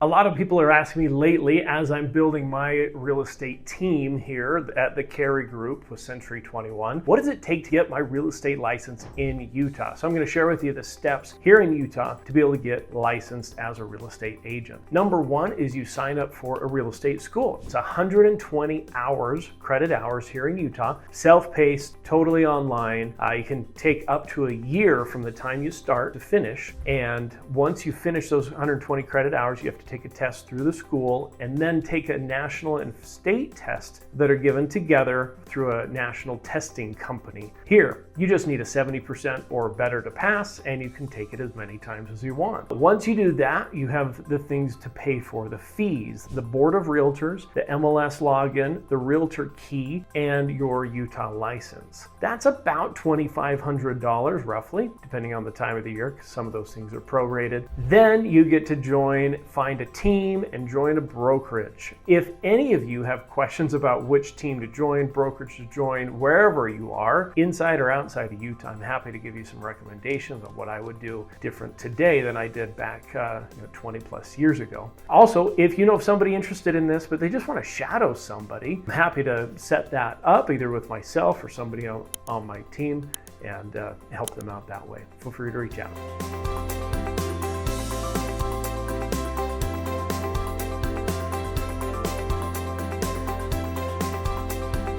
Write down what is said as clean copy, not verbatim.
A lot of people are asking me lately, as I'm building my real estate team here at the Cary group with Century 21, what does it take to get my real estate license in Utah? So I'm going to share with you the steps here in Utah to be able to get licensed as a real estate agent. Number one is you sign up for a real estate school. It's 120 hours, credit hours here in Utah, self-paced, totally online. You can take up to a year from the time you start to finish. And once you finish those 120 credit hours, you have to take a test through the school and then take a national and state test that are given together through a national testing company. Here, you just need a 70% or better to pass, and you can take it as many times as you want. Once you do that, you have the things to pay for, the fees, the Board of Realtors, the MLS login, the Realtor key, and your Utah license. That's about $2,500 roughly, depending on the time of the year, because some of those things are prorated. Then you get to find a team and join a brokerage. If any of you have questions about which team to join, brokerage to join, wherever you are, inside or outside of Utah, I'm happy to give you some recommendations on what I would do different today than I did back 20 plus years ago. Also, if you know of somebody interested in this, but they just want to shadow somebody, I'm happy to set that up either with myself or somebody on my team and help them out that way. Feel free to reach out.